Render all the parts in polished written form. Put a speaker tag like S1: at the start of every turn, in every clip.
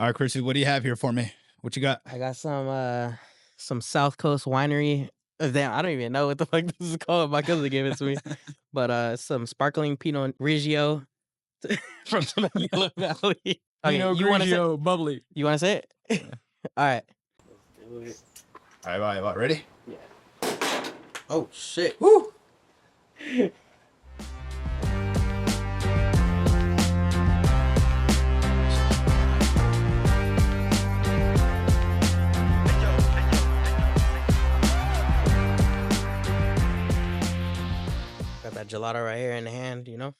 S1: All right, Chrissy, what do you have here for me? What you got?
S2: I got some South Coast winery. Damn, I don't even know what the fuck this is called. My cousin gave it to me. But some sparkling Pinot Grigio from the Yellow Valley. Okay,
S1: Pinot Grigio, bubbly.
S2: you wanna say it? All right.
S1: All right, ready?
S2: Yeah. Oh shit.
S1: Woo!
S2: Got that gelato right here in the hand, you know?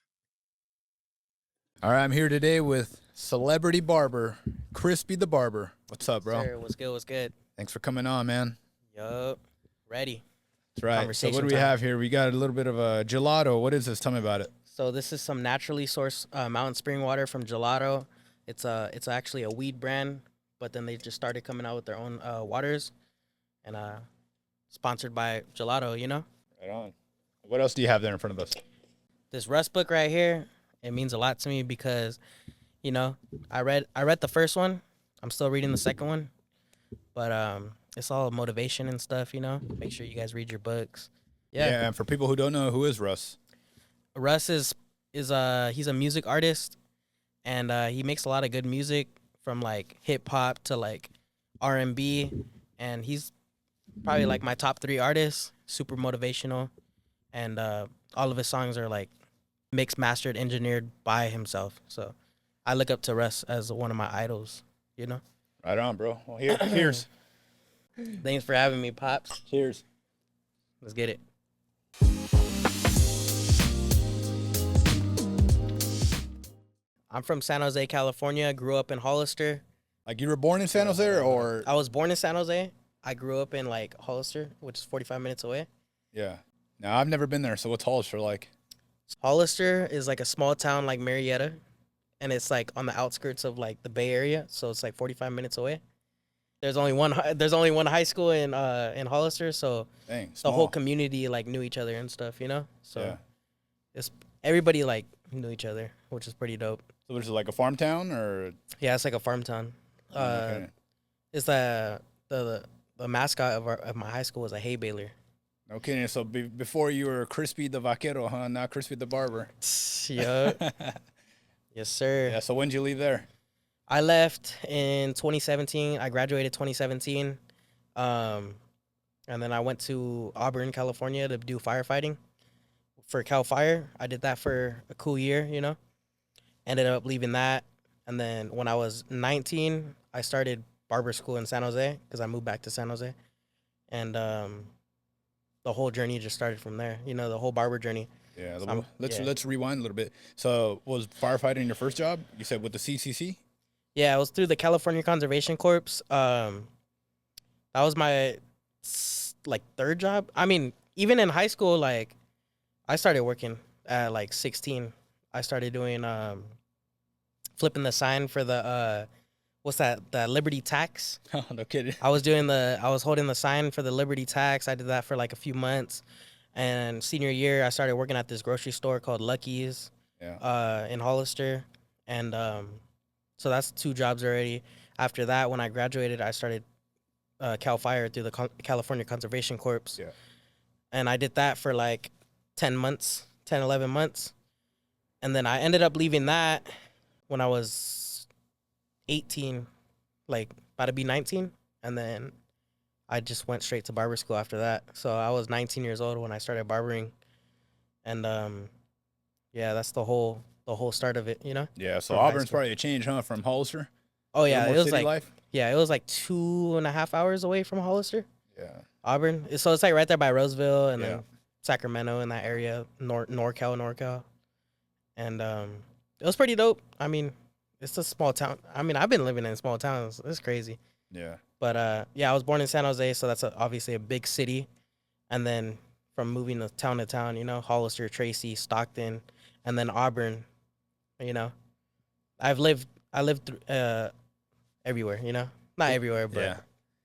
S1: All right, I'm here today with celebrity barber, Krispy the Barber. What's up, bro?
S2: Sir, what's good? What's good?
S1: Thanks for coming on, man.
S2: Yup. Ready.
S1: That's right. So
S2: Conversation
S1: what do we
S2: time.
S1: have here? We got a little bit of a gelato. What is this? Tell me about it.
S2: So this is some naturally sourced mountain spring water from Gelato. It's actually a weed brand, but then they just started coming out with their own waters, and sponsored by Gelato. You know,
S1: Right on. What else do you have there in front of us?
S2: this Rust book right here, it means a lot to me because, you know, I read the first one. I'm still reading the second one, but it's all motivation and stuff. You know, make sure you guys read your books.
S1: Yeah, and for people who don't know, who is Russ?
S2: Russ is he's a music artist, and he makes a lot of good music from like hip hop to like R&B, and he's probably like my top 3 artists. Super motivational, and all of his songs are like mixed, mastered, engineered by himself. So I look up to Russ as one of my idols. You know.
S1: Right on, bro. Well, here's.
S2: Thanks for having me, Pops.
S1: Cheers.
S2: Let's get it. I'm from San Jose, California. Grew up in Hollister.
S1: Like you were born in San Jose, or
S2: I was born in San Jose. I grew up in like Hollister, which is 45 minutes away.
S1: yeah. Now I've never been there, so what's Hollister like?
S2: Hollister is like a small town like Marietta, and it's like on the outskirts of like the Bay Area, so it's like 45 minutes away. There's only one high school in Hollister, so
S1: Dang,
S2: the
S1: small.
S2: whole community like knew each other and stuff, you know. So
S1: Yeah.
S2: it's everybody like knew each other, which is pretty dope.
S1: So there's like a farm town, or
S2: Yeah, it's like a farm town.
S1: okay.
S2: It's the mascot of my high school was a hay baler.
S1: No kidding. So before you were Krispy the Vaquero, huh? Not Krispy the Barber.
S2: Yup. Yes, sir.
S1: Yeah. So when did you leave there?
S2: I left in 2017. I graduated 2017. And then I went to Auburn, California to do firefighting for Cal Fire. I did that for a cool year, you know. Ended up leaving that. And then when I was 19, I started barber school in San Jose because I moved back to San Jose. And the whole journey just started from there, you know, the whole barber journey.
S1: Yeah.
S2: So
S1: Let's rewind a little bit. So was firefighting your first job? You said with the CCC?
S2: Yeah, it was through the California Conservation Corps. That was my like 3rd job. I mean, even in high school, like I started working at like 16. I started doing flipping the sign for the what's that? The Liberty Tax.
S1: Oh, no kidding.
S2: I was holding the sign for the Liberty Tax. I did that for like a few months. And senior year, I started working at this grocery store called Lucky's
S1: Yeah.
S2: in Hollister. And so that's 2 jobs already. After that, when I graduated, I started Cal Fire through the California Conservation Corps.
S1: Yeah.
S2: And I did that for like 10 months, 10, 11 months. And then I ended up leaving that when I was 18, like about to be 19. And then I just went straight to barber school after that. So I was 19 years old when I started barbering. And yeah, that's the whole start of it, you know?
S1: Yeah. So
S2: From high
S1: Auburn's
S2: school.
S1: probably a change, huh, from Hollister?
S2: Oh
S1: A
S2: yeah,
S1: little
S2: it
S1: more
S2: was
S1: city
S2: like
S1: life?
S2: it was like 2.5 hours away from Hollister,
S1: Yeah.
S2: Auburn. So it's like right there by Roseville and
S1: Yeah.
S2: then Sacramento in that area, NorCal. And it was pretty dope. I mean, it's a small town. I mean, I've been living in small towns. It's crazy.
S1: Yeah.
S2: But yeah, I was born in San Jose, so that's obviously a big city. And then from moving to town, you know, Hollister, Tracy, Stockton, and then Auburn, you know, I lived everywhere, you know, not everywhere, but
S1: Yeah.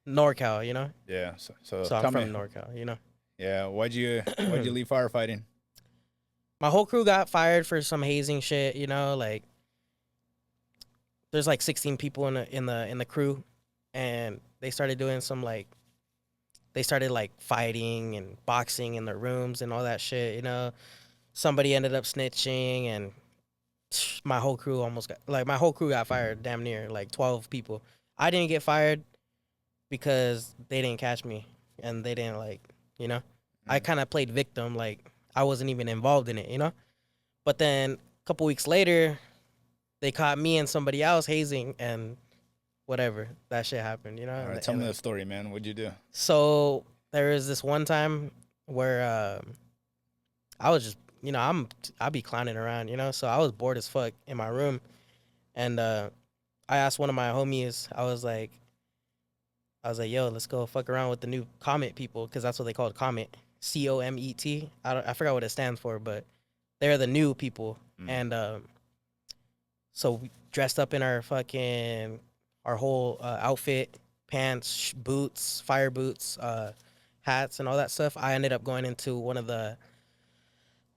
S2: NorCal, you know.
S1: Yeah. So
S2: So
S1: tell
S2: I'm from
S1: me.
S2: NorCal, you know.
S1: Yeah. Why'd you leave firefighting?
S2: My whole crew got fired for some hazing shit, you know, like there's like 16 people in the crew, and they started doing some like they started like fighting and boxing in their rooms and all that shit. You know, somebody ended up snitching, and my whole crew got fired. Damn near like 12 people. I didn't get fired because they didn't catch me, and they didn't like, you know. I kind of played victim, like I wasn't even involved in it, you know. But then a couple weeks later, they caught me and somebody else hazing, and whatever, that shit happened, you know.
S1: All right, tell me the story, man. What'd you do?
S2: So there was this one time where I was just, you know, I be clowning around, you know. So I was bored as fuck in my room, and I asked one of my homies, I was like, yo, let's go fuck around with the new Comet people, because that's what they called Comet, COMET. I forgot what it stands for, but they're the new people. And so we dressed up in our whole outfit, pants, boots, fire boots, hats, and all that stuff. I ended up going into one of the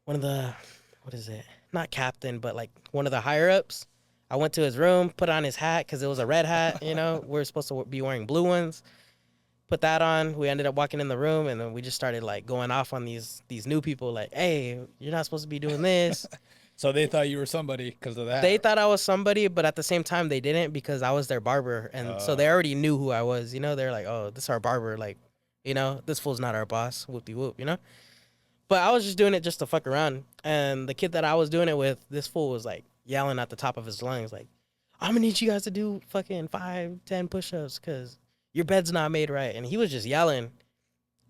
S2: what is it? Not captain, but like one of the higher ups. I went to his room, put on his hat because it was a red hat. You know, we're supposed to be wearing blue ones. Put that on. We ended up walking in the room, and then we just started like going off on these new people. Like, hey, you're not supposed to be doing this.
S1: So they thought you were somebody because of that.
S2: They thought I was somebody, but at the same time they didn't, because I was their barber, and so they already knew who I was. You know, they're like, oh, this is our barber. Like, you know, this fool's not our boss. Whoop-de-whoop. You know. But I was just doing it just to fuck around. And the kid that I was doing it with, this fool was like yelling at the top of his lungs, like, I'm gonna need you guys to do fucking 5, 10 push-ups because your bed's not made right. And he was just yelling.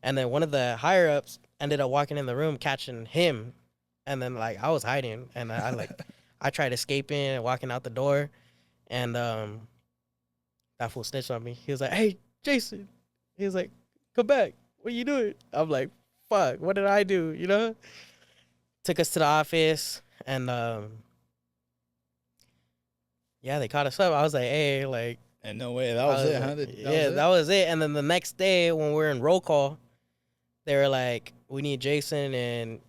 S2: And then one of the higher ups ended up walking in the room, catching him. And then like I was hiding, and I like I tried escaping and walking out the door, and that fool snitched on me. He was like, hey, Jason. He was like, come back. What are you doing? I'm like, fuck, what did I do? You know? Took us to the office, and yeah, they caught us up. I was like, hey, like,
S1: and no way, that was it, huh?
S2: That was it. And then the next day when we're in roll call, they were like, we need Jason and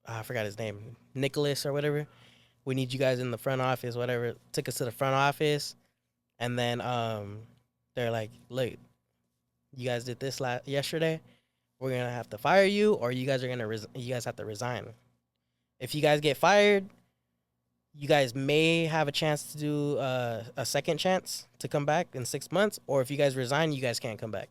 S2: I forgot his name, Nicholas or whatever. We need you guys in the front office, whatever. Took us to the front office, and then they're like, look, you guys did this yesterday. We're gonna have to fire you, or you guys have to resign. If you guys get fired, you guys may have a chance to do a second chance to come back in 6 months, or if you guys resign, you guys can't come back.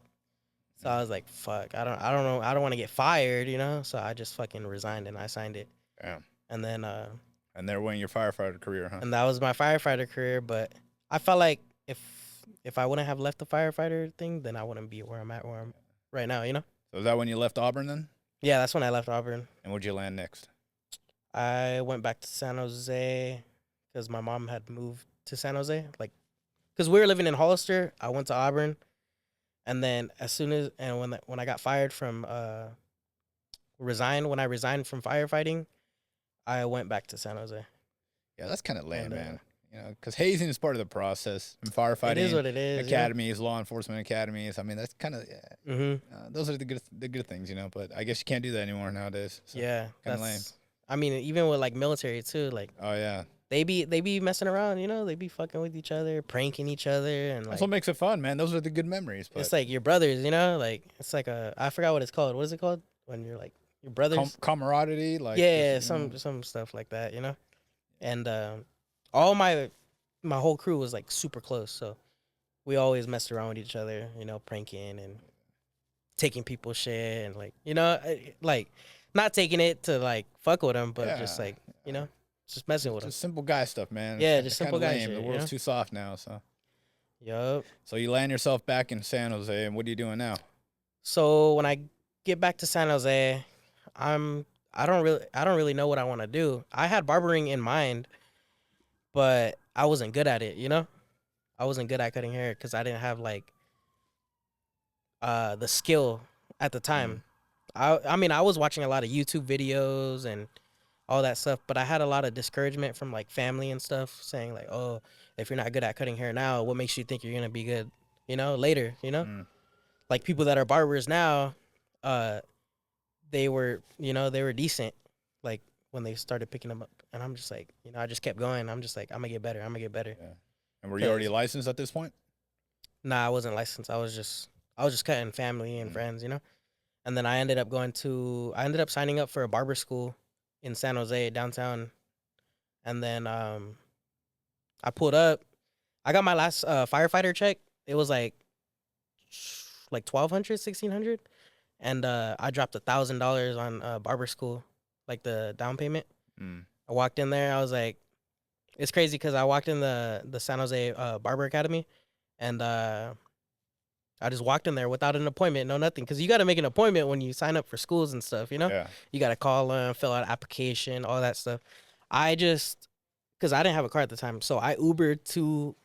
S2: So I was like, fuck, I don't know, I don't want to get fired, you know. So I just fucking resigned and I signed it.
S1: Yeah.
S2: And then
S1: and there went your firefighter career, huh?
S2: and that was my firefighter career. But I felt like if I wouldn't have left the firefighter thing, then I wouldn't be where I'm right now, you know.
S1: So is that when you left Auburn then?
S2: Yeah, that's when I left Auburn.
S1: And where'd you land next?
S2: I went back to San Jose because my mom had moved to San Jose. Like, because we were living in Hollister, I went to Auburn, and then when I got fired from when I resigned from firefighting, I went back to San Jose.
S1: Yeah, that's kind of lame, man. You know, because hazing is part of the process. And firefighting,
S2: it is what it is.
S1: Academies, law enforcement academies. I mean, that's kind of those are the good things, you know. But I guess you can't do that anymore nowadays. So
S2: yeah,
S1: kind of lame.
S2: I mean, even with like military too, like
S1: oh yeah,
S2: they be messing around, you know. They be fucking with each other, pranking each other, and like
S1: that's what makes it fun, man. Those are the good memories. But
S2: it's like your brothers, you know. Like it's like I forgot what it's called. What is it called when you're like your brothers?
S1: Camaraderie, like
S2: yeah, some stuff like that, you know. And all my whole crew was like super close, so we always messed around with each other, you know, pranking and taking people's shit, and like, you know, like not taking it to like fuck with them, but just like, you know, just messing with them.
S1: Just simple guy stuff, man.
S2: Yeah, just simple guy shit.
S1: The world's too soft now, so.
S2: Yup.
S1: So you land yourself back in San Jose, and what are you doing now?
S2: So when I get back to San Jose, I don't really know what I want to do. I had barbering in mind, but I wasn't good at it, you know? I wasn't good at cutting hair because I didn't have like the skill at the time. I mean, I was watching a lot of YouTube videos and all that stuff, but I had a lot of discouragement from like family and stuff saying like, oh, if you're not good at cutting hair now, what makes you think you're gonna be good, you know, later, you know? Like people that are barbers now, they were decent, like when they started picking them up, and I'm just like, you know, I just kept going. I'm just like, I'm gonna get better.
S1: Yeah. And were you already licensed at this point?
S2: Nah, I wasn't licensed. I was just cutting family and friends, you know. And then I ended up signing up for a barber school in San Jose downtown. And then I pulled up. I got my last firefighter check. It was like 1,200, 1,600, and I dropped $1,000 on barber school, like the down payment. I walked in there. I was like, it's crazy because I walked in the San Jose Barber Academy, and I just walked in there without an appointment, no nothing, because you got to make an appointment when you sign up for schools and stuff, you know?
S1: Yeah.
S2: You got to call them, fill out an application, all that stuff. Because I didn't have a car at the time, so I Ubered to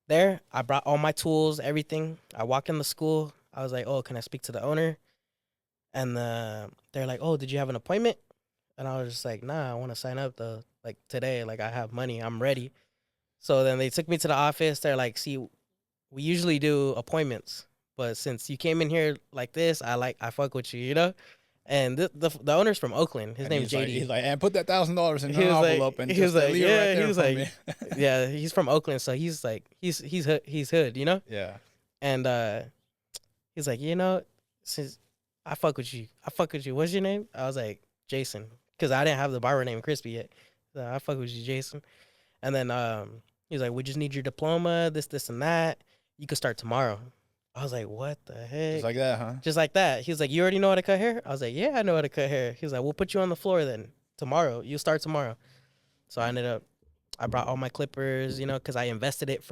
S2: there. I brought all my tools, everything. I walked in the school. I was like, oh, can I speak to the owner? And they're like, oh, did you have an appointment? And I was just like, nah, I want to sign up like today. Like, I have money. I'm ready. So then they took me to the office. They're like, see, we usually do appointments, but since you came in here like this, I fuck with you, you know? And the owner's from Oakland. His name's JD.
S1: He's like, and put that $1,000 in
S2: He
S1: an
S2: was like-
S1: envelope and
S2: he
S1: just
S2: was like,
S1: leave it
S2: yeah,
S1: right there
S2: he was
S1: for
S2: like-
S1: me.
S2: Yeah, he's from Oakland, so he's like, he's hood, you know?
S1: Yeah.
S2: And he's like, you know, since I fuck with you. What's your name? I was like, Jason, because I didn't have the barber name Krispy yet. So I fuck with you, Jason. And then he's like, we just need your diploma, this, and that. You could start tomorrow. I was like, what the heck?
S1: Just like that, huh?
S2: Just like that. He was like, you already know how to cut hair? I was like, yeah, I know how to cut hair. He was like, we'll put you on the floor then tomorrow. You start tomorrow. So I brought all my clippers, you know, because I invested it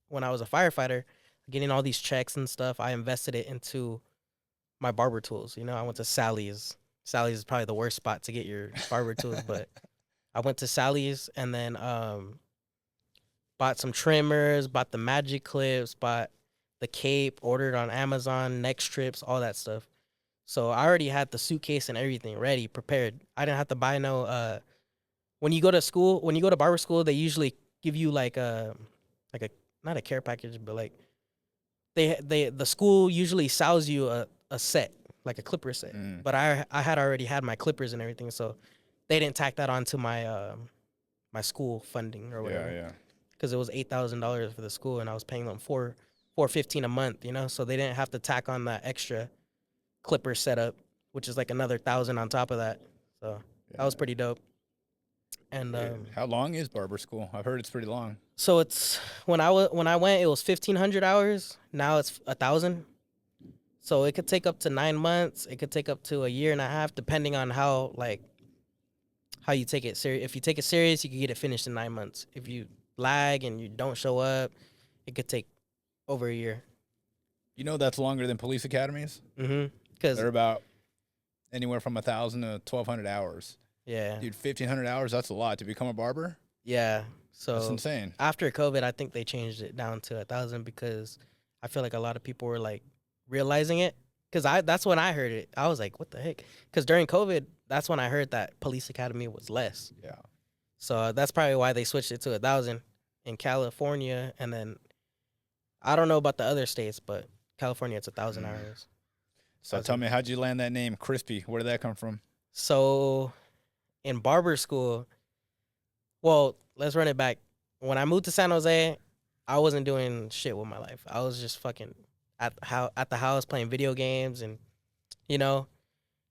S2: when I was a firefighter, getting all these checks and stuff. I invested it into my barber tools. You know, I went to Sally's. Sally's is probably the worst spot to get your barber tools, but I went to Sally's and then bought some trimmers, bought the magic clips, bought the cape, ordered on Amazon, neck strips, all that stuff. So I already had the suitcase and everything ready, prepared. I didn't have to buy no. When you go to barber school, they usually give you like a not a care package, but like the school usually sells you a set, like a clipper set. But I had already had my clippers and everything, so they didn't tack that onto my my school funding or whatever.
S1: Yeah.
S2: Because it was $8,000 for the school, and I was paying them $415 a month, you know, so they didn't have to tack on that extra clipper setup, which is like another $1,000 on top of that. So that was pretty dope. And
S1: how long is barber school? I've heard it's pretty long.
S2: so it's when I went, it was 1,500 hours. Now it's 1,000. So it could take up to 9 months. It could take up to a year and a half, depending on how you take it serious. If you take it serious, you can get it finished in 9 months. If you lag and you don't show up, it could take over a year.
S1: You know that's longer than police academies?
S2: Because
S1: They're about anywhere from 1,000 to 1,200 hours.
S2: yeah,
S1: Dude, 1,500 hours, that's a lot to become a barber?
S2: yeah.
S1: That's
S2: So
S1: insane.
S2: after COVID, I think they changed it down to 1,000 because I feel like a lot of people were like realizing it. Because that's when I heard it. I was like, what the heck? Because during COVID, that's when I heard that police academy was less.
S1: Yeah.
S2: So that's probably why they switched it to 1,000 in California. And then I don't know about the other states, but California, it's 1,000 hours.
S1: So tell me, how'd you land that name, Krispy? Where did that come from?
S2: So in barber school, well, let's run it back. When I moved to San Jose, I wasn't doing shit with my life. I was just fucking at the house playing video games and, you know,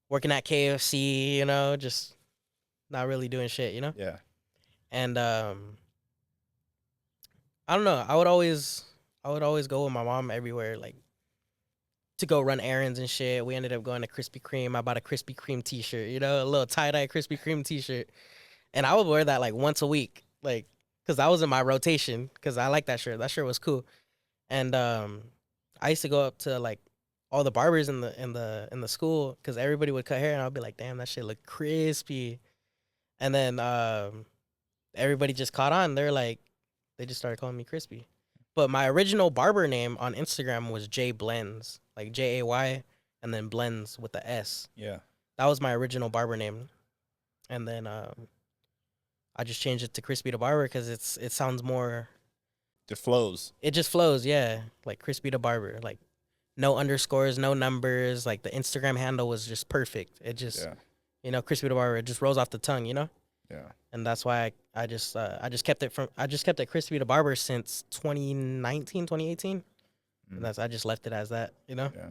S2: working at KFC, you know, just not really doing shit, you know?
S1: Yeah.
S2: And I don't know. I would always go with my mom everywhere, like to go run errands and shit. We ended up going to Krispy Kreme. I bought a Krispy Kreme t-shirt, you know, a little tie-dye Krispy Kreme t-shirt. And I would wear that like once a week, like, because I was in my rotation because I like that shirt. That shirt was cool. And I used to go up to like all the barbers in the school because everybody would cut hair and I'd be like, damn, that shit look crispy. And then everybody just caught on. They just started calling me Krispy. But my original barber name on Instagram was Jay Blends, like Jay and then Blends with the S.
S1: Yeah.
S2: That was my original barber name. And then I just changed it to Krispy the Barber because it sounds more.
S1: It flows.
S2: It just flows, yeah. Like Krispy the Barber, like no underscores, no numbers. Like the Instagram handle was just perfect. It just,
S1: Yeah.
S2: you know, Krispy the Barber. It just rolls off the tongue, you know.
S1: Yeah.
S2: and that's why I just kept it Krispy the Barber since 2019, 2018. And I just left it as that, you know.
S1: Yeah.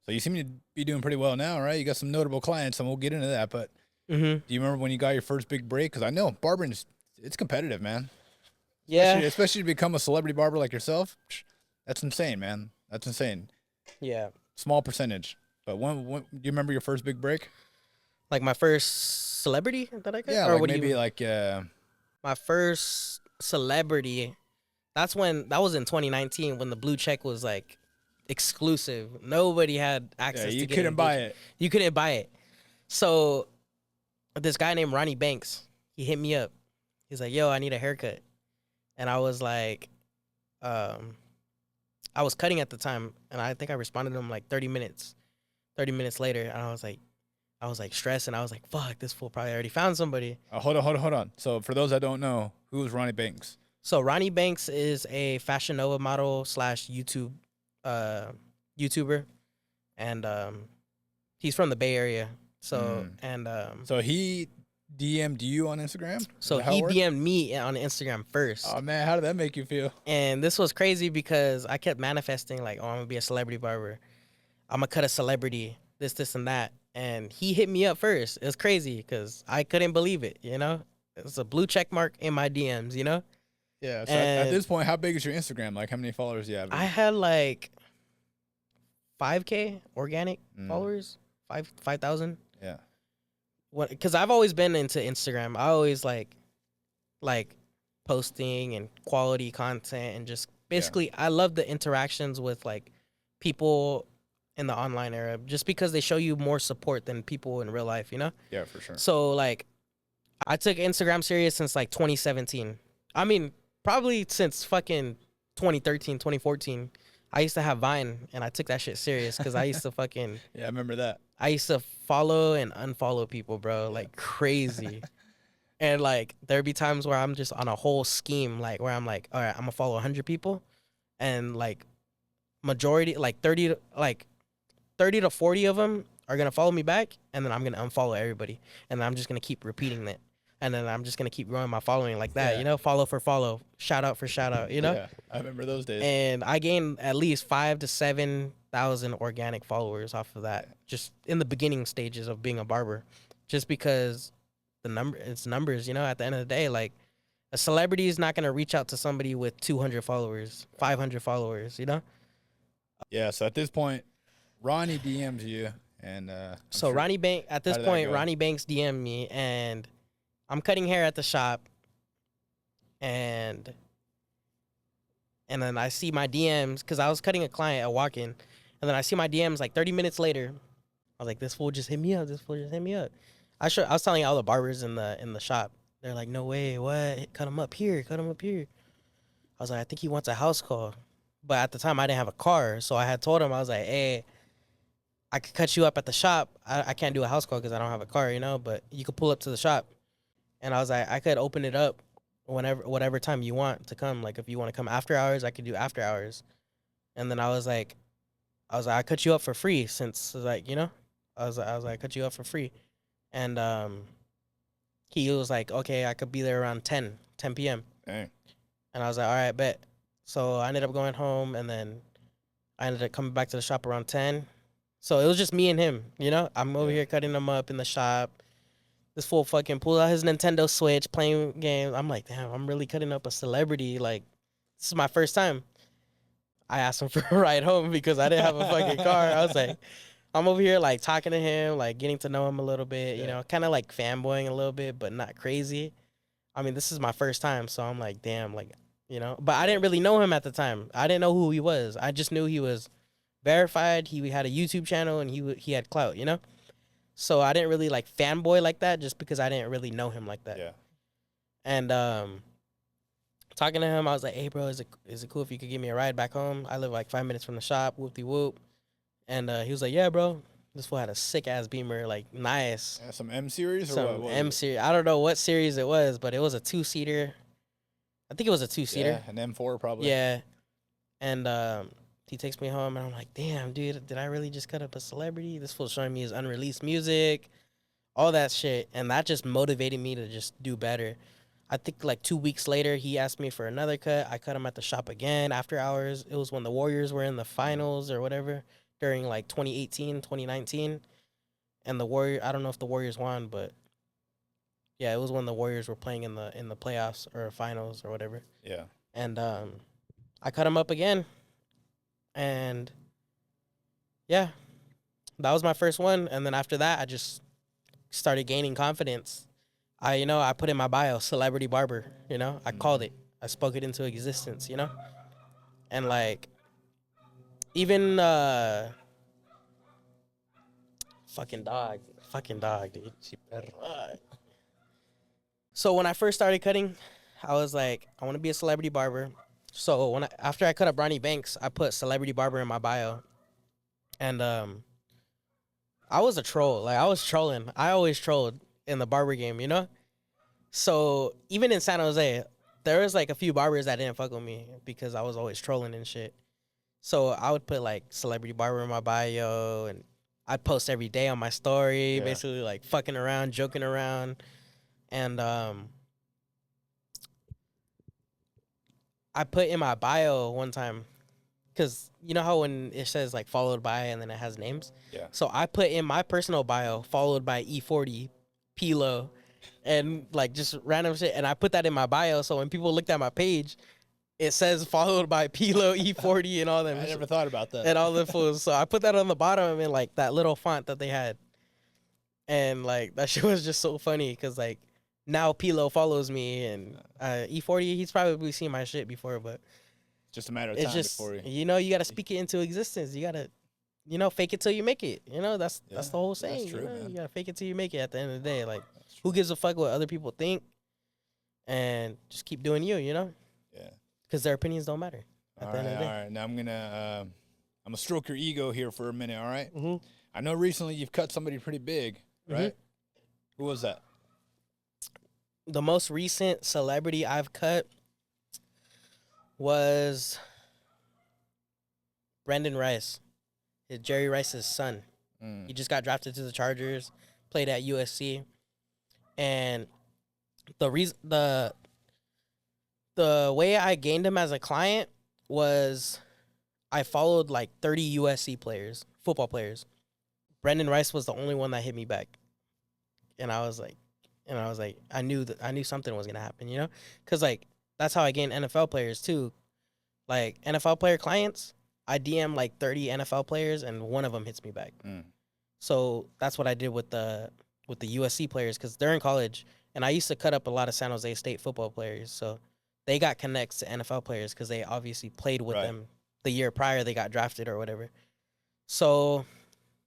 S1: So you seem to be doing pretty well now, right? You got some notable clients, and we'll get into that. But do you remember when you got your first big break? Because I know barbering it's competitive, man. Especially to become a celebrity barber like yourself. That's insane, man. That's insane.
S2: Yeah.
S1: Small percentage. But when do you remember your first big break?
S2: Like my first celebrity that I got?
S1: Yeah,
S2: or
S1: like
S2: what
S1: maybe
S2: do you
S1: like
S2: My first celebrity, that was in 2019 when the blue check was like exclusive. Nobody had access
S1: you
S2: to get
S1: couldn't buy it.
S2: You couldn't buy it. So this guy named Ronnie Banks, he hit me up. He's like, "Yo, I need a haircut." And I was like, I was cutting at the time, and I think I responded to him like 30 minutes. 30 minutes later, and I was like stressed, and I was like, "Fuck, this fool probably already found somebody."
S1: Hold on. So for those that don't know, who is Ronnie Banks?
S2: So Ronnie Banks is a Fashion Nova model / YouTuber, and he's from the Bay Area. So
S1: so he DM'd you on Instagram?
S2: So he DM'd me on Instagram first.
S1: Oh man, how did that make you feel?
S2: And this was crazy because I kept manifesting like, "Oh, I'm gonna be a celebrity barber. I'm gonna cut a celebrity. This, and that." And he hit me up first. It was crazy because I couldn't believe it. You know, it was a blue check mark in my DMs. You know.
S1: Yeah. So at this point, how big is your Instagram? Like, how many followers do you have?
S2: I had like 5K organic followers, 5,000.
S1: Yeah.
S2: Because I've always been into Instagram. I always like posting and quality content and just basically I love the interactions with like people in the online era just because they show you more support than people in real life, you know?
S1: Yeah, for sure.
S2: So like I took Instagram serious since like 2017. I mean, probably since fucking 2013, 2014. I used to have Vine, and I took that shit serious because I used to fucking...
S1: Yeah, I remember that.
S2: I used to follow and unfollow people, bro, like crazy. And like there'd be times where I'm just on a whole scheme, like where I'm like, all right, I'm gonna follow 100 people, and like majority, like 30 to 40 of them are gonna follow me back, and then I'm gonna unfollow everybody, and then I'm just gonna keep repeating that. And then I'm just going to keep growing my following like that, you know, follow for follow, shout out for shout out, you know?
S1: Yeah, I remember those days.
S2: And I gained at least 5,000 to 7,000 organic followers off of that, just in the beginning stages of being a barber, just because it's numbers, you know, at the end of the day, like a celebrity is not going to reach out to somebody with 200 followers, 500 followers, you know?
S1: Yeah, so at this point, Ronnie DMs you, and
S2: so sure. Ronnie Banks DM'd me, and I'm cutting hair at the shop, and then I see my DMs because I was cutting a client at walk-in, and then I see my DMs like 30 minutes later. I was like, "This fool just hit me up. This fool just hit me up." I was telling all the barbers in the shop. They're like, "No way, what? Cut him up here. Cut him up here." I was like, "I think he wants a house call," but at the time I didn't have a car, so I had told him I was like, "Hey, I could cut you up at the shop. I can't do a house call because I don't have a car, you know, but you could pull up to the shop." And I was like, I could open it up whatever time you want to come. Like, if you want to come after hours, I could do after hours. And then I was like, I cut you up for free since, like, you know, I was like, I cut you up for free. And he was like, okay, I could be there around 10 p.m.
S1: Dang.
S2: And I was like, all right, bet. So I ended up going home, and then I ended up coming back to the shop around 10. So it was just me and him, you know? I'm over here cutting him up in the shop. This fool fucking pulled out his Nintendo Switch, playing games. I'm like, damn, I'm really cutting up a celebrity. Like, this is my first time. I asked him for a ride home because I didn't have a fucking car. I was like, I'm over here, like, talking to him, like, getting to know him a little bit, you know, kind of like fanboying a little bit, but not crazy. I mean, this is my first time, so I'm like, damn, like, you know. But I didn't really know him at the time. I didn't know who he was. I just knew he was verified. He had a YouTube channel, and he had clout, you know. So I didn't really like fanboy like that just because I didn't really know him like that.
S1: Yeah.
S2: And talking to him, I was like, "Hey, bro, is it cool if you could give me a ride back home? I live like 5 minutes from the shop, whoop-de-whoop." And he was like, "Yeah, bro." This fool had a sick-ass Beamer, like, nice.
S1: Yeah, some M series or what?
S2: M series. I don't know what series it was, but it was a 2-seater. I think it was a 2-seater.
S1: Yeah, an M4 probably.
S2: Yeah. And he takes me home, and I'm like, damn, dude, did I really just cut up a celebrity? This fool's showing me his unreleased music, all that shit, and that just motivated me to just do better. I think like 2 weeks later, he asked me for another cut. I cut him at the shop again after hours. It was when the Warriors were in the finals or whatever during like 2018, 2019. And I don't know if the Warriors won, but yeah, it was when the Warriors were playing in the playoffs or finals or whatever.
S1: Yeah.
S2: And I cut him up again. And yeah, that was my first one. And then after that, I just started gaining confidence. I put in my bio, celebrity barber, I called it. I spoke it into existence, And like, even, fucking dog, dude. So when I first started cutting, I was like, I want to be a celebrity barber. So after I cut up Ronnie Banks, I put celebrity barber in my bio. And, I was a troll. Like, I was trolling. I always trolled in the barber game, So even in San Jose, there was like a few barbers that didn't fuck with me because I was always trolling and shit. So I would put like celebrity barber in my bio, and I'd post every day on my story, basically like fucking around, joking around. And I put in my bio one time, because you know how when it says like followed by and then it has names?
S1: Yeah.
S2: So I put in my personal bio followed by E40, Pilo, and like just random shit. And I put that in my bio. So when people looked at my page, it says followed by Pilo, E40, and all them.
S1: I never thought about that.
S2: And all the fools. So I put that on the bottom in like that little font that they had. And like that shit was just so funny because like now Pilo follows me, and E40, he's probably seen my shit before, but
S1: just a matter of time before
S2: you got to speak it into existence. You got to, fake it till you make it. That's the whole saying.
S1: That's true, man.
S2: You got to fake it till you make it at the end of the day. Like, who gives a fuck what other people think? And just keep doing you, Yeah. Because their opinions don't matter at the end of the day.
S1: All right. Now I'm gonna stroke your ego here for a minute, all right?
S2: Mm-hmm.
S1: I know recently you've cut somebody pretty big, right? Mm-hmm. Who was that?
S2: The most recent celebrity I've cut was Brendan Rice, Jerry Rice's son. He just got drafted to the Chargers, played at USC, and the way I gained him as a client was I followed like 30 USC players, football players. Brendan Rice was the only one that hit me back, and I was like, I knew something was gonna happen, because like that's how I gained NFL players too. Like NFL player clients, I DM like 30 NFL players, and one of them hits me back. So that's what I did with the USC players, because they're in college, and I used to cut up a lot of San Jose State football players. So they got connects to NFL players because they obviously played with them the year prior they got drafted or whatever. So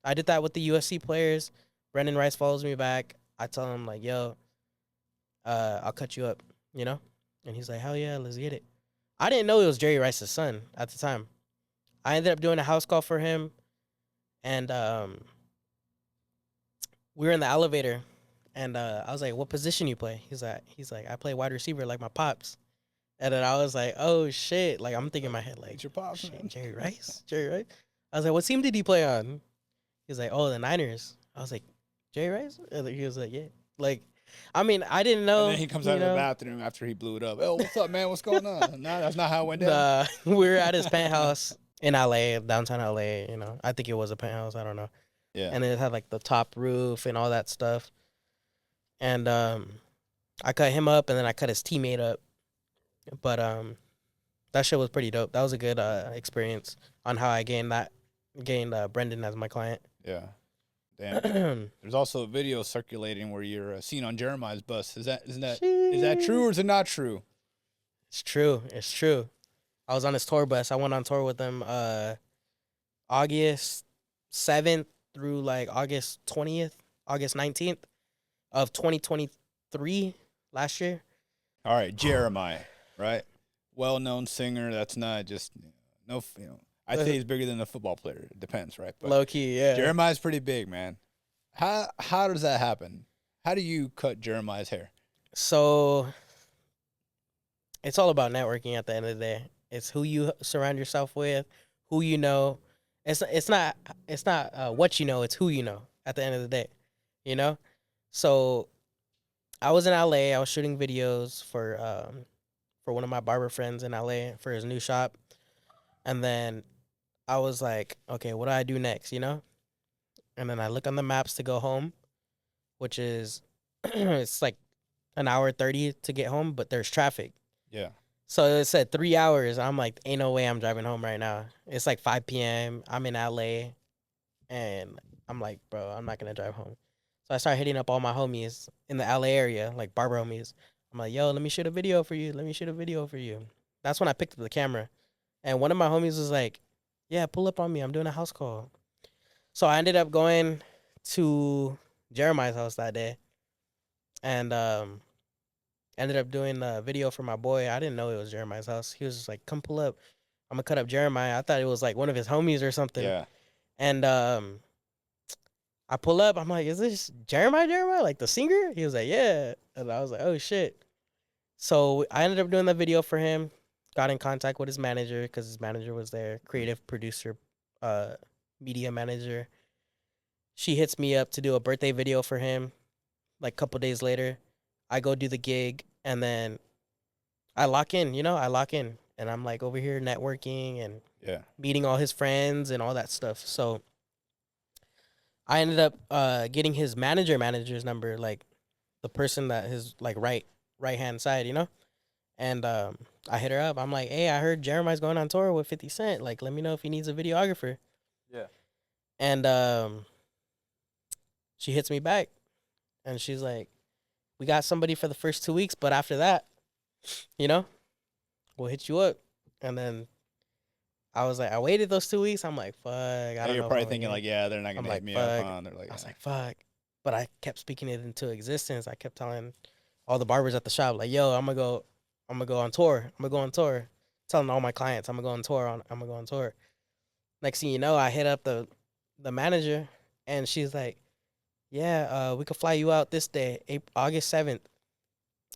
S2: I did that with the USC players. Brendan Rice follows me back. I tell him like, yo, I'll cut you up, And he's like, hell yeah, let's get it. I didn't know it was Jerry Rice's son at the time. I ended up doing a house call for him, and we were in the elevator, and I was like, what position you play? He's like, I play wide receiver like my pops. And then I was like, oh shit. Like, I'm thinking in my head, like,
S1: it's your pops,
S2: shit, Jerry Rice? I was like, what team did he play on? He's like, oh, the Niners. I was like, Jerry Rice? And he was like, yeah. Like, I mean, I didn't know.
S1: And then he comes out of the bathroom after he blew it up. Oh, what's up, man? What's going on? No, that's not how it went down.
S2: We were at his penthouse in LA, downtown LA, I think it was a penthouse. I don't know.
S1: Yeah.
S2: And it had like the top roof and all that stuff. And I cut him up, and then I cut his teammate up. But that shit was pretty dope. That was a good experience on how I gained Brendan as my client.
S1: Yeah. Damn. There's also a video circulating where you're seen on Jeremiah's bus. Is that true or is it not true?
S2: It's true. It's true. I was on his tour bus. I went on tour with him August 7th through like August 20th, August 19th of 2023 last year.
S1: All right, Jeremiah, right? Well-known singer. That's not just I'd say he's bigger than a football player. It depends, right? But
S2: low key, yeah.
S1: Jeremiah's pretty big, man. How does that happen? How do you cut Jeremiah's hair?
S2: So it's all about networking at the end of the day. It's who you surround yourself with, who you know. It's not what you know, it's who you know at the end of the day. So I was in LA. I was shooting videos for one of my barber friends in LA for his new shop. And then I was like, okay, what do I do next, you know? And then I look on the maps to go home, which is it's like an hour 30 to get home, but there's traffic.
S1: Yeah.
S2: So it said 3 hours. I'm like, ain't no way I'm driving home right now. It's like 5 p.m. I'm in LA, and I'm like, bro, I'm not gonna drive home. So I started hitting up all my homies in the LA area, like barber homies. I'm like, yo, let me shoot a video for you. Let me shoot a video for you. That's when I picked up the camera. And one of my homies was like, yeah, pull up on me. I'm doing a house call. So I ended up going to Jeremiah's house that day, and ended up doing a video for my boy. I didn't know it was Jeremiah's house. He was just like, come pull up. I'm gonna cut up Jeremiah. I thought it was like one of his homies or something.
S1: Yeah.
S2: And I pull up. I'm like, is this Jeremiah? Jeremiah, like the singer? He was like, yeah. And I was like, oh shit. So I ended up doing the video for him. Got in contact with his manager because his manager was there, creative producer, media manager. She hits me up to do a birthday video for him. Like a couple days later, I go do the gig, and then I lock in. I lock in, and I'm like over here networking and meeting all his friends and all that stuff. So I ended up getting his manager's number, like the person that his like right hand side, And I hit her up. I'm like, hey, I heard Jeremiah's going on tour with 50 Cent. Like, let me know if he needs a videographer.
S1: Yeah.
S2: And she hits me back, and she's like, we got somebody for the first 2 weeks, but after that, we'll hit you up. And then I was like, I waited those 2 weeks. I'm like, fuck. I don't know.
S1: You're probably thinking like, yeah, they're not gonna hit me up on. They're like,
S2: I was like, fuck. But I kept speaking it into existence. I kept telling all the barbers at the shop, like, yo, I'm gonna go on tour. Telling all my clients, I'm gonna go on tour. Next thing you know, I hit up the manager, and she's like, yeah, we could fly you out this day, August 7th.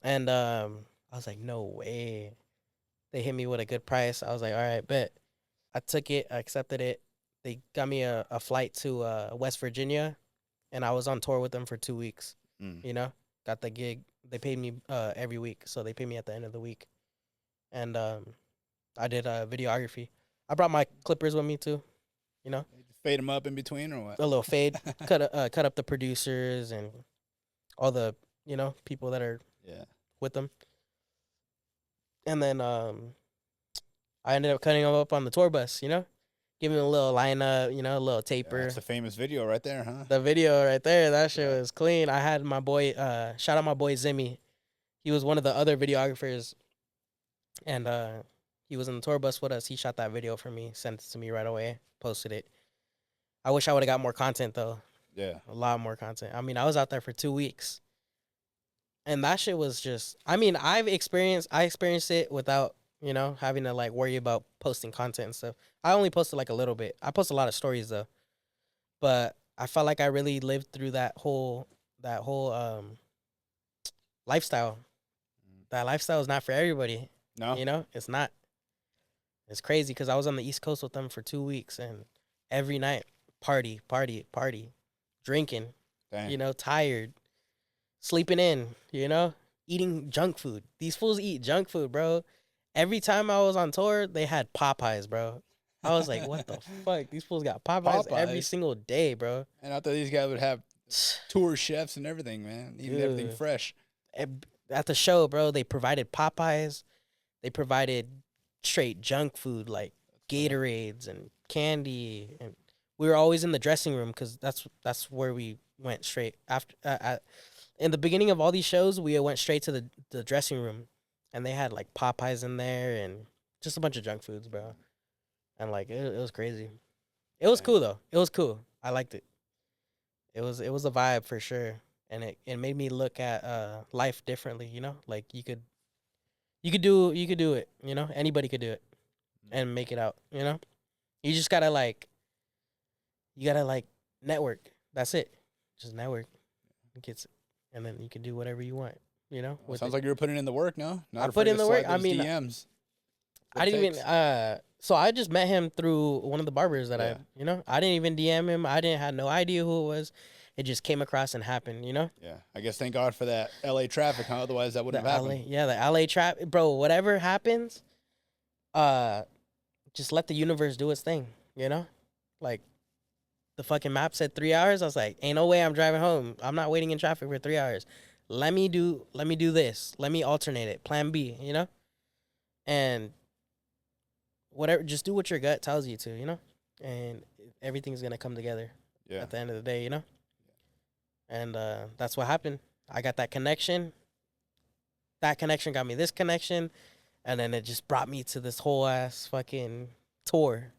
S2: And I was like, no way. They hit me with a good price. I was like, all right, bet. I took it. I accepted it. They got me a flight to West Virginia, and I was on tour with them for 2 weeks. Got the gig. They paid me every week, so they paid me at the end of the week. And I did videography. I brought my clippers with me too.
S1: Fade them up in between or what?
S2: A little fade. cut up the producers and all the people that are with them. And then I ended up cutting them up on the tour bus. Giving them a little lineup. A little taper.
S1: That's the famous video right there, huh?
S2: The video right there. That shit was clean. I had my boy. Shout out my boy Zimmy. He was one of the other videographers, and he was in the tour bus with us. He shot that video for me. Sent it to me right away. Posted it. I wish I would have got more content though.
S1: Yeah.
S2: A lot more content. I mean, I was out there for 2 weeks. And that shit was just, I mean, I experienced it without, having to like worry about posting content and stuff. I only posted like a little bit. I post a lot of stories though. But I felt like I really lived through that whole lifestyle. That lifestyle is not for everybody.
S1: No.
S2: It's not. It's crazy because I was on the East Coast with them for 2 weeks, and every night, party, drinking,
S1: Dang.
S2: Tired, sleeping in, eating junk food. These fools eat junk food, bro. Every time I was on tour, they had Popeyes, bro. I was like, what the fuck? These fools got Popeyes every single day, bro.
S1: And I thought these guys would have tour chefs and everything, man. Eating everything fresh.
S2: At the show, bro, they provided Popeyes. They provided straight junk food like Gatorades and candy, and we were always in the dressing room because that's where we went straight after. In the beginning of all these shows, we went straight to the dressing room, and they had like Popeyes in there and just a bunch of junk foods, bro. And like it was crazy. It was cool though. It was cool. I liked it. It was a vibe for sure, and it made me look at life differently. Like you could do it. Anybody could do it and make it out. You just gotta like network. That's it. Just network. And then you can do whatever you want.
S1: Well, sounds like you were putting in the work, no?
S2: I put in the work. I mean,
S1: DMs.
S2: I didn't even. So I just met him through one of the barbers that I didn't even DM him. I didn't have no idea who it was. It just came across and happened, you know?
S1: Yeah. I guess thank God for that LA traffic, huh? Otherwise that wouldn't have happened.
S2: The LA traffic, bro, whatever happens, just let the universe do its thing, you know? Like, the fucking map said 3 hours. I was like, ain't no way I'm driving home. I'm not waiting in traffic for 3 hours. Let me do this. Let me alternate it. Plan B, you know? And whatever, just do what your gut tells you to, you know? And everything's going to come together at the end of the day, you know? And that's what happened. I got that connection. That connection got me this connection. And then it just brought me to this whole ass fucking tour.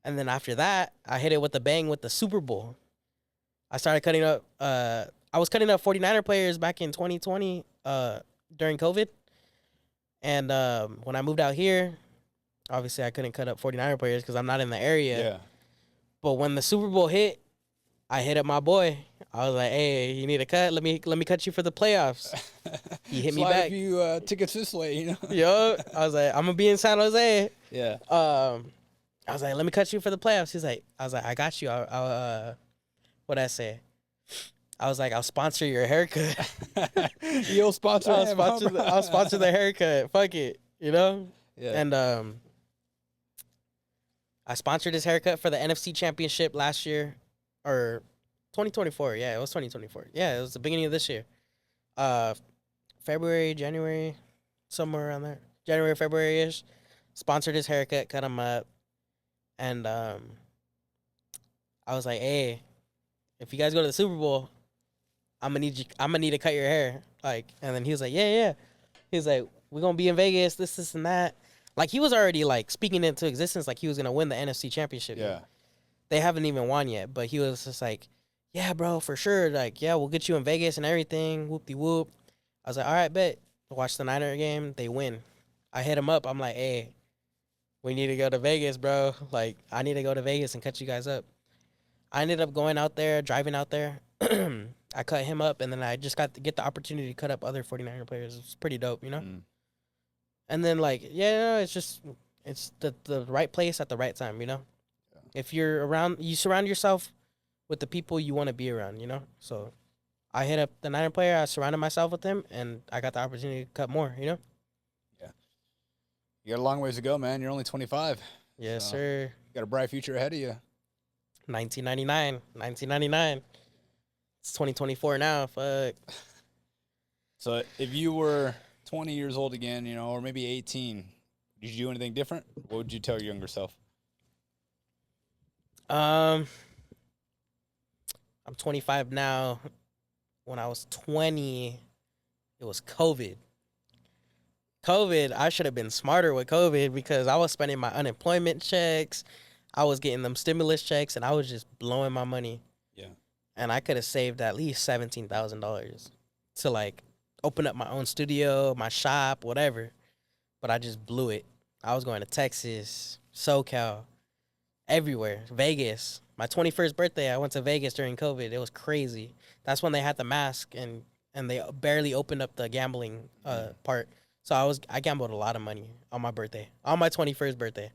S2: And then after that, I hit it with a bang with the Super Bowl. I started cutting up. I was cutting up 49er players back in 2020 during COVID. And when I moved out here, obviously I couldn't cut up 49er players because I'm not in the area.
S1: Yeah.
S2: But when the Super Bowl hit, I hit up my boy. I was like, "Hey, you need a cut? Let me cut you for the playoffs." He hit me
S1: Slide
S2: back.
S1: a few tickets this way, you know.
S2: Yo, I was like, "I'm gonna be in San Jose."
S1: Yeah.
S2: I was like, "Let me cut you for the playoffs." I was like, "I got you." What'd I say? I was like, "I'll sponsor your haircut."
S1: You'll sponsor him,
S2: I'll sponsor the haircut. Fuck it, you know.
S1: Yeah.
S2: And I sponsored his haircut for the NFC Championship last year, or 2024. Yeah, it was 2024. Yeah, it was the beginning of this year. February, January, somewhere around there. January, February-ish. Sponsored his haircut, cut him up. And I was like, "Hey, if you guys go to the Super Bowl, I'm gonna need to cut your hair." Like, and then he was like, "Yeah." He was like, "We're gonna be in Vegas, this and that." Like, he was already like speaking into existence, like he was gonna win the NFC Championship.
S1: Yeah.
S2: They haven't even won yet, but he was just like, "Yeah, bro, for sure. Like, yeah, we'll get you in Vegas and everything. Whoop de whoop." I was like, "All right, bet." Watch the Niner game. They win. I hit him up. I'm like, "Hey, we need to go to Vegas, bro. Like, I need to go to Vegas and cut you guys up." I ended up going out there, driving out there. I cut him up, and then I just got to get the opportunity to cut up other 49er players. It's pretty dope, you know?
S1: Mm.
S2: And then, like, yeah, it's the right place at the right time, you know? Yeah. If you're around, you surround yourself with the people you want to be around, you know? So I hit up the Niner player. I surrounded myself with him, and I got the opportunity to cut more, you know?
S1: Yeah. You got a long ways to go, man. You're only 25.
S2: Yes, sir.
S1: You got a bright future ahead of you.
S2: 1999. It's 2024 now. Fuck.
S1: So if you were 20 years old again, you know, or maybe 18, did you do anything different? What would you tell your younger self?
S2: I'm 25 now. When I was 20, it was COVID. I should have been smarter with COVID because I was spending my unemployment checks. I was getting them stimulus checks, and I was just blowing my money.
S1: Yeah.
S2: And I could have saved at least $17,000 to, like, open up my own studio, my shop, whatever. But I just blew it. I was going to Texas, SoCal, everywhere, Vegas. My 21st birthday, I went to Vegas during COVID. It was crazy. That's when they had the mask, and they barely opened up the gambling part. So I gambled a lot of money on my birthday, on my 21st birthday.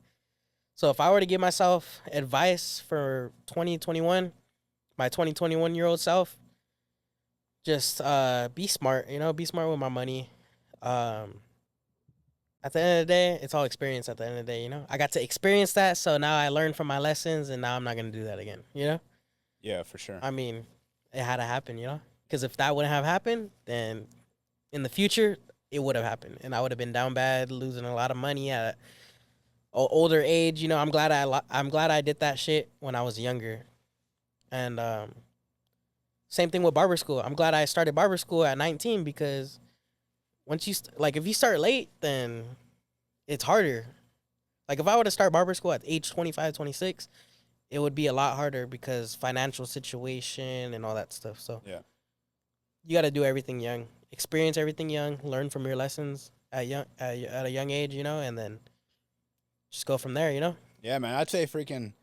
S2: So if I were to give myself advice for 2021, my 2021-year-old self, just be smart, you know, be smart with my money. At the end of the day, it's all experience at the end of the day, you know. I got to experience that, so now I learned from my lessons, and now I'm not going to do that again, you know?
S1: Yeah, for sure.
S2: I mean, it had to happen, you know? Because if that wouldn't have happened, then in the future, it would have happened, and I would have been down bad, losing a lot of money at older age, you know. I'm glad I did that shit when I was younger. And same thing with barber school. I'm glad I started barber school at 19 because once you if you start late, then it's harder. Like, if I were to start barber school at age 25, 26, it would be a lot harder because financial situation and all that stuff. So
S1: yeah,
S2: you got to do everything young, experience everything young, learn from your lessons at a young age, you know, and then just go from there, you know?
S1: Yeah, man. I'd say freaking,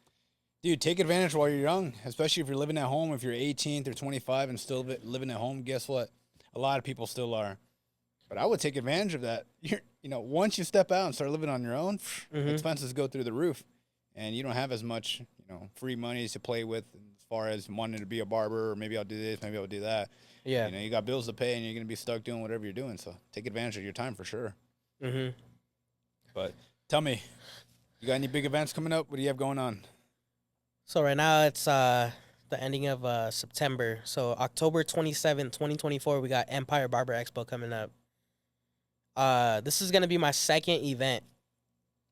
S1: dude, take advantage while you're young, especially if you're living at home. If you're 18 or 25 and still living at home, guess what? A lot of people still are. But I would take advantage of that. Once you step out and start living on your own, expenses go through the roof. And you don't have as much, free money to play with as far as wanting to be a barber, or maybe I'll do this, maybe I'll do that.
S2: Yeah.
S1: You know, you got bills to pay, and you're gonna be stuck doing whatever you're doing. So take advantage of your time for sure.
S2: Mm-hmm.
S1: But tell me, you got any big events coming up? What do you have going on?
S2: So right now it's the ending of September. So October 27th, 2024, we got Empire Barber Expo coming up. This is gonna be my second event.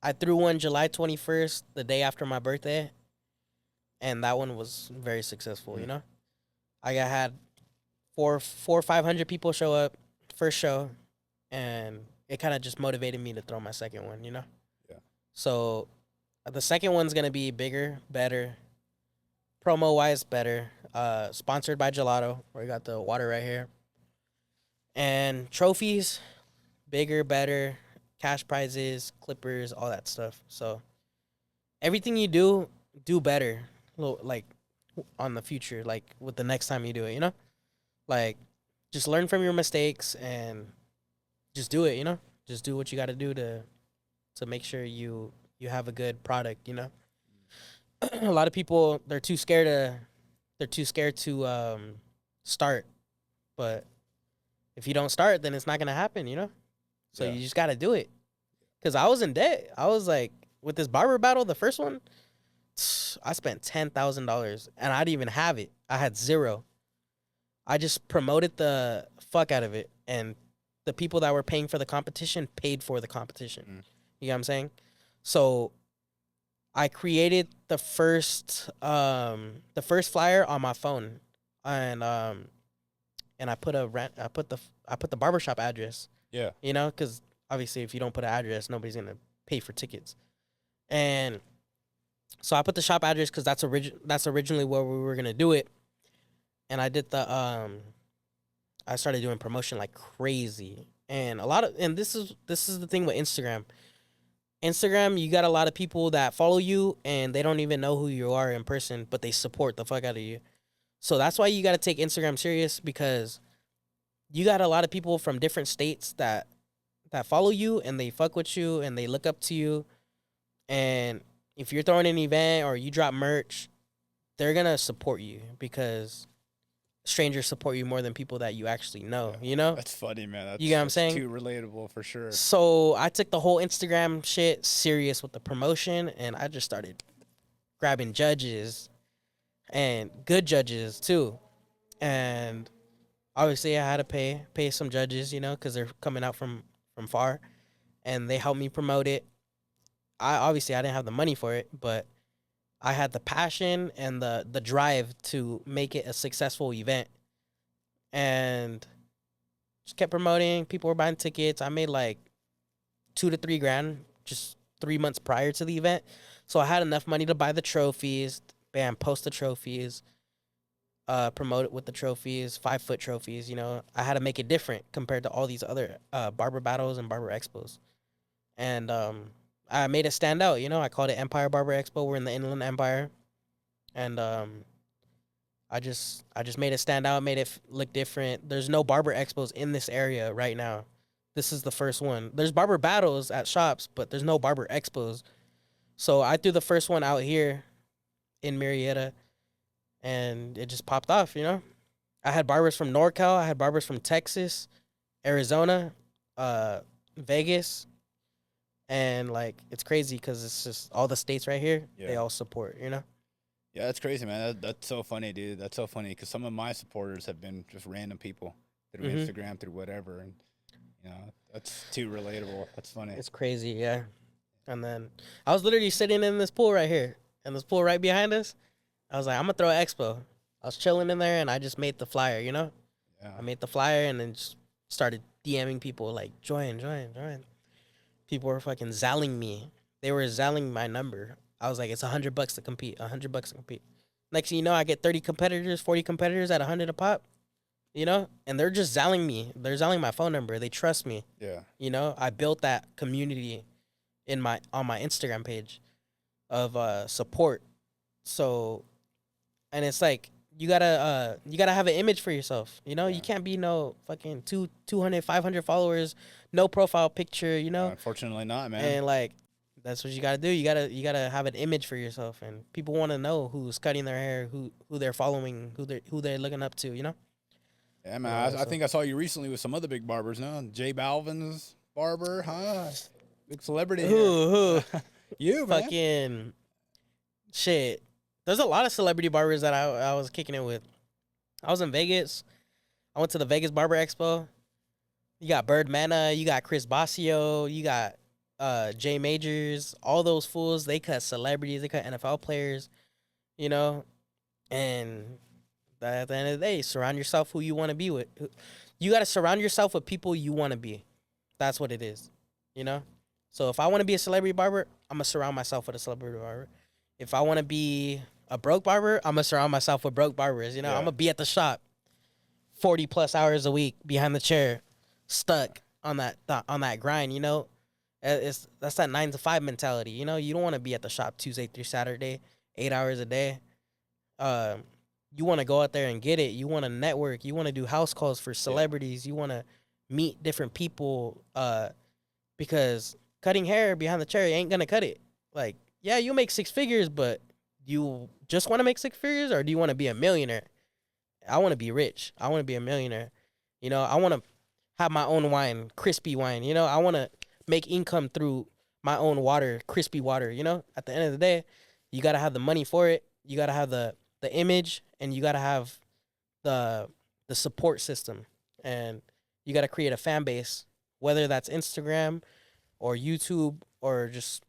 S2: I threw one July 21st, the day after my birthday, and that one was very successful. You know, I had 500 people show up first show, and it kind of just motivated me to throw my second one. You know,
S1: yeah.
S2: So the second one's gonna be bigger, better, promo wise better. Sponsored by Gelato, where we got the water right here, and trophies, bigger, better. Cash prizes, clippers, all that stuff. So everything you do better, like on the future, like with the next time you do it, you know? Like just learn from your mistakes and just do it, you know? Just do what you got to do to make sure you have a good product, you know? A lot of people, they're too scared to start. But if you don't start, then it's not going to happen, you know? So you just got to do it. Because I was in debt. I was like, with this barber battle, the first one, I spent $10,000 and I didn't even have it. I had zero. I just promoted the fuck out of it. And the people that were paying for the competition paid for the competition. You know what I'm saying? So I created the first flyer on my phone. And I put the barbershop address.
S1: Yeah.
S2: You know, because obviously if you don't put an address, nobody's going to pay for tickets. And so I put the shop address because that's originally where we were going to do it. And I did I started doing promotion like crazy. And this is the thing with Instagram. Instagram, you got a lot of people that follow you and they don't even know who you are in person, but they support the fuck out of you. So that's why you got to take Instagram serious, because you got a lot of people from different states that follow you and they fuck with you and they look up to you. And if you're throwing an event or you drop merch, they're going to support you because strangers support you more than people that you actually know, you know?
S1: That's funny, man.
S2: You get what I'm saying?
S1: Too relatable for sure.
S2: So I took the whole Instagram shit serious with the promotion, and I just started grabbing judges and good judges too. And obviously, I had to pay some judges, you know, because they're coming out from far, and they helped me promote it. I didn't have the money for it, but I had the passion and the drive to make it a successful event, and just kept promoting. People were buying tickets. I made like $2,000 to $3,000 just 3 months prior to the event, so I had enough money to buy the trophies. Bam, post the trophies. Promote it with the trophies, 5-foot trophies. You know, I had to make it different compared to all these other barber battles and barber expos. And I made it stand out. You know, I called it Empire Barber Expo. We're in the Inland Empire, and I just made it stand out, made it look different. There's no barber expos in this area right now. This is the first one. There's barber battles at shops, but there's no barber expos. So I threw the first one out here in Marietta. And it just popped off, you know? I had barbers from NorCal. I had barbers from Texas, Arizona, Vegas. And, like, it's crazy because it's just all the states right here, they all support, you know?
S1: Yeah, that's crazy, man. That's so funny, dude. That's so funny because some of my supporters have been just random people through Instagram, through whatever. And, you know, that's too relatable. That's funny.
S2: It's crazy, yeah. And then I was literally sitting in this pool right here, and this pool right behind us. I was like, I'm going to throw an expo. I was chilling in there, and I just made the flyer, you know?
S1: Yeah.
S2: I made the flyer and then just started DMing people like, join. People were fucking zalling me. They were zalling my number. I was like, it's $100 to compete, $100 to compete. Next thing you know, I get 30 competitors, 40 competitors at $100 a pop, you know? And they're just zalling me. They're zalling my phone number. They trust me.
S1: Yeah.
S2: You know, I built that community on my Instagram page of support. So, and it's like, you gotta have an image for yourself. You know, you can't be no fucking 200, 500 followers, no profile picture, you know?
S1: Unfortunately not, man.
S2: And like, That's what you gotta do. You gotta have an image for yourself, and people want to know who's cutting their hair, who they're following, who they're looking up to. You know.
S1: Yeah, man. I think I saw you recently with some other big barbers. No, J Balvin's barber, huh? Big celebrity.
S2: Who?
S1: You, man.
S2: Fucking shit. There's a lot of celebrity barbers that I was kicking it with. I was in Vegas. I went to the Vegas Barber Expo. You got Bird Mana, you got Chris Basio, you got Jay Majors. All those fools, they cut celebrities, they cut NFL players, you know. And at the end of the day, surround yourself who you want to be with. You got to surround yourself with people you want to be. That's what it is, you know. So if I want to be a celebrity barber, I'm gonna surround myself with a celebrity barber. If I want to be a broke barber, I'm gonna surround myself with broke barbers. You know, I'm gonna be at the shop 40 plus hours a week behind the chair, stuck on that grind. You know, that's that 9 to 5 mentality. You know, you don't want to be at the shop Tuesday through Saturday, 8 hours a day. You want to go out there and get it. You want to network. You want to do house calls for celebrities. You want to meet different people. Because cutting hair behind the chair ain't gonna cut it. Like, yeah, you make 6 figures, but you just want to make 6 figures, or do you want to be a millionaire? I want to be rich. I want to be a millionaire. You know, I want to have my own wine, Krispy wine. You know, I want to make income through my own water, Krispy water. You know, at the end of the day, you got to have the money for it. You got to have the image, and you got to have the support system. And you got to create a fan base, whether that's Instagram or YouTube or just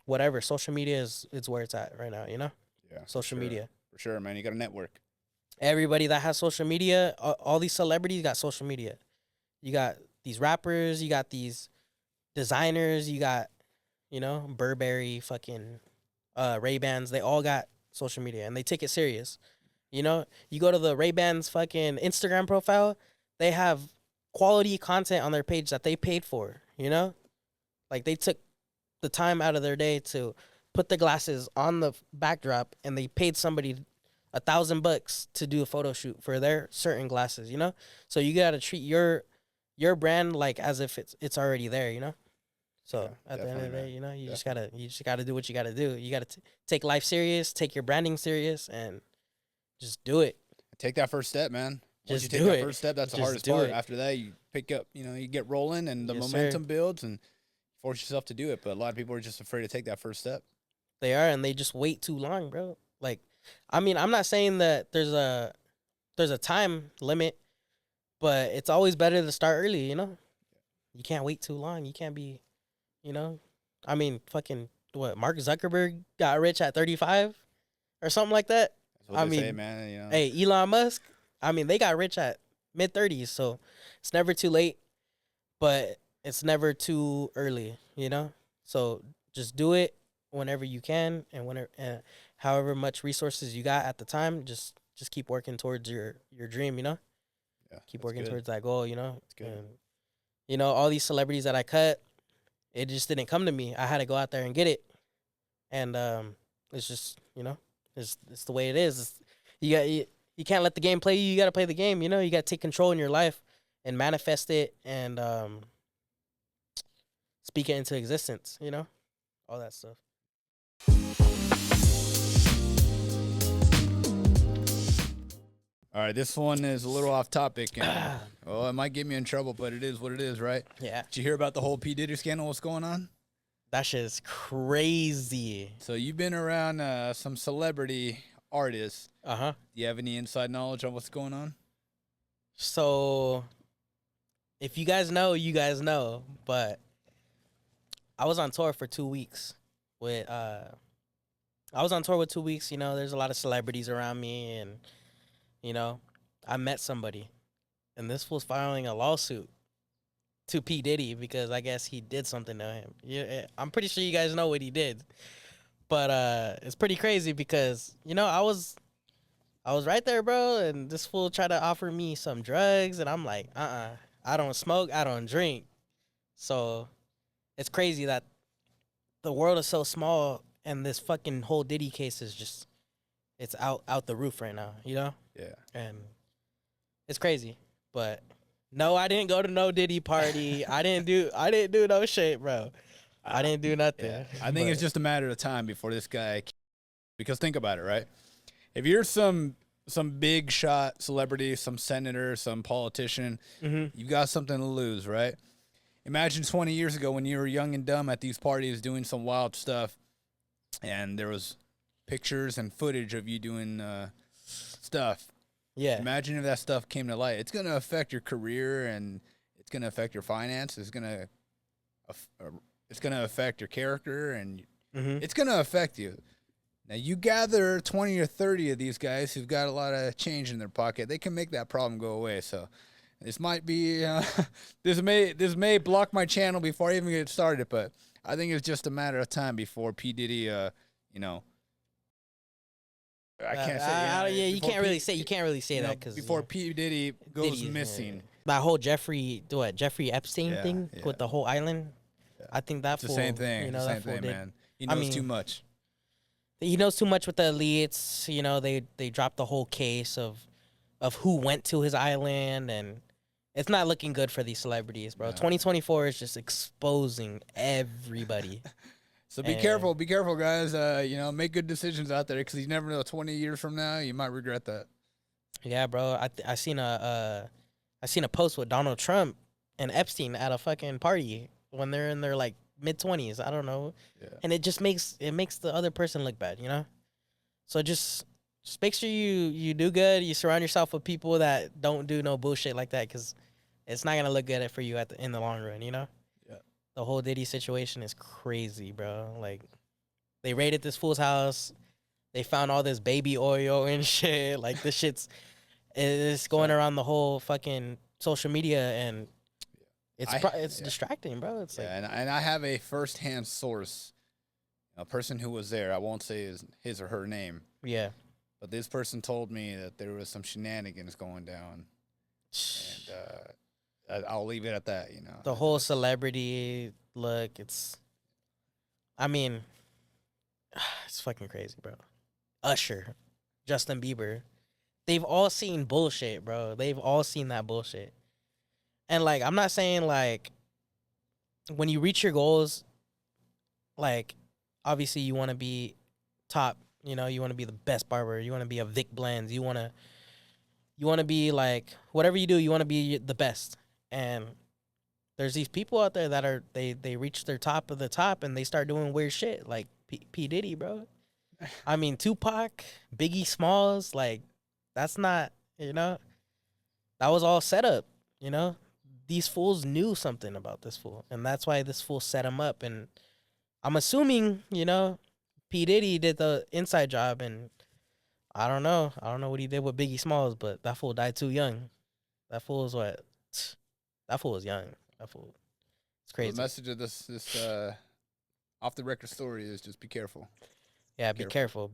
S2: whatever. Social media is where it's at right now, you know?
S1: Yeah.
S2: Social media.
S1: For sure, man. You got to network.
S2: Everybody that has social media, all these celebrities got social media. You got these rappers, you got these designers, you got, you know, Burberry, fucking Ray-Bans. They all got social media, and they take it serious. You know, you go to the Ray-Bans fucking Instagram profile, they have quality content on their page that they paid for, you know? Like, they took the time out of their day to put the glasses on the backdrop, and they paid somebody $1,000 to do a photo shoot for their certain glasses, you know? So you got to treat your brand like as if it's already there, you know? So at the end of the day, you know, you just gotta do what you gotta do. You gotta take life serious, take your branding serious, and just do it.
S1: Take that first step, man. Once
S2: Just
S1: you
S2: do
S1: take that
S2: it.
S1: first step, that's the
S2: Just
S1: hardest
S2: do
S1: part.
S2: it.
S1: After that, you pick up, you know, you get rolling, and the
S2: Yes,
S1: momentum
S2: sir.
S1: builds, and force yourself to do it. But a lot of people are just afraid to take that first step.
S2: They are, and they just wait too long, bro. Like, I mean, I'm not saying that there's a time limit, but it's always better to start early, you know? You can't wait too long. You can't be, you know? I mean, fucking, what, Mark Zuckerberg got rich at 35 or something like that?
S1: That's what they say, man. You know.
S2: Hey, Elon Musk, I mean, they got rich at mid-30s, so it's never too late, but it's never too early, you know? So just do it whenever you can, and however much resources you got at the time, just keep working towards your dream, you know?
S1: Yeah,
S2: Keep working
S1: good.
S2: towards that goal, you know?
S1: That's good.
S2: And, you know, all these celebrities that I cut, it just didn't come to me. I had to go out there and get it. And it's just, you know, it's the way it is. You can't let the game play you. You got to play the game, you know? You got to take control in your life and manifest it and speak it into existence, you know? All that stuff.
S1: All right, this one is a little off topic. And, well, it might get me in trouble, but it is what it is, right?
S2: Yeah.
S1: Did you hear about the whole P. Diddy scandal? What's going on?
S2: That shit is crazy.
S1: So you've been around some celebrity artists.
S2: Uh-huh.
S1: Do you have any inside knowledge on what's going on?
S2: So, if you guys know, you guys know. But I was on tour for 2 weeks with I was on tour with 2 weeks, you know, there's a lot of celebrities around me, and you know, I met somebody, and this was filing a lawsuit to P. Diddy because I guess he did something to him. Yeah, I'm pretty sure you guys know what he did. But it's pretty crazy because, you know, I was right there, bro, and this fool tried to offer me some drugs, and I'm like, I don't smoke, I don't drink. So it's crazy that the world is so small, and this fucking whole Diddy case is just, it's out the roof right now, you know?
S1: Yeah.
S2: And it's crazy. But no, I didn't go to no Diddy party. I didn't do no shit, bro. I didn't do nothing.
S1: Yeah. I think it's just a matter of time before this guy. Because think about it, right? If you're some big shot celebrity, some senator, some politician, you've got something to lose, right? Imagine 20 years ago when you were young and dumb at these parties doing some wild stuff, and there was pictures and footage of you doing stuff.
S2: Yeah.
S1: Imagine if that stuff came to light. It's going to affect your career, and it's going to affect your finances. It's going to affect your character, and it's going to affect you. Now, you gather 20 or 30 of these guys who've got a lot of change in their pocket. They can make that problem go away. So this might be this may block my channel before I even get started, but I think it's just a matter of time before P. Diddy, I can't say.
S2: You can't really say that because
S1: before P. Diddy goes missing.
S2: That whole Jeffrey Epstein thing with the whole island. Yeah. I think that's
S1: the same thing. You know, same thing, man. He knows too much.
S2: He knows too much with the elites. You know, they dropped the whole case of who went to his island, and it's not looking good for these celebrities, bro. No. 2024 is just exposing everybody.
S1: So be careful, guys. Make good decisions out there because you never know. 20 years from now, you might regret that.
S2: Yeah, bro. I seen a post with Donald Trump and Epstein at a fucking party when they're in their like mid-20s. I don't know. Yeah. And it just makes the other person look bad, you know? So just make sure you do good. You surround yourself with people that don't do no bullshit like that because it's not going to look good for you in the long run, you know? Yeah. The whole Diddy situation is crazy, bro. Like, they raided this fool's house. They found all this baby oil and shit. Like, this it's going around the whole fucking social media, and it's distracting, bro. It's
S1: and I have a first-hand source, a person who was there. I won't say his or her name.
S2: Yeah.
S1: But this person told me that there was some shenanigans going down, and I'll leave it at that. You know,
S2: the whole celebrity look. It's fucking crazy, bro. Usher, Justin Bieber, they've all seen bullshit, bro. They've all seen that bullshit. And, like, I'm not saying, like, when you reach your goals, like, obviously you want to be top, you know, you want to be the best barber, you want to be a Vic Blends, you want to be, like, whatever you do, you want to be the best. And there's these people out there that they reach their top of the top and they start doing weird shit, like P. Diddy, bro. I mean, Tupac, Biggie Smalls, like, that's not, you know, that was all set up, you know. These fools knew something about this fool, and that's why this fool set him up. And I'm assuming, you know, P. Diddy did the inside job, and I don't know what he did with Biggie Smalls, but that fool died too young. That fool was young. That fool, it's crazy.
S1: The message of this off the record story is just be careful.
S2: Yeah, be careful.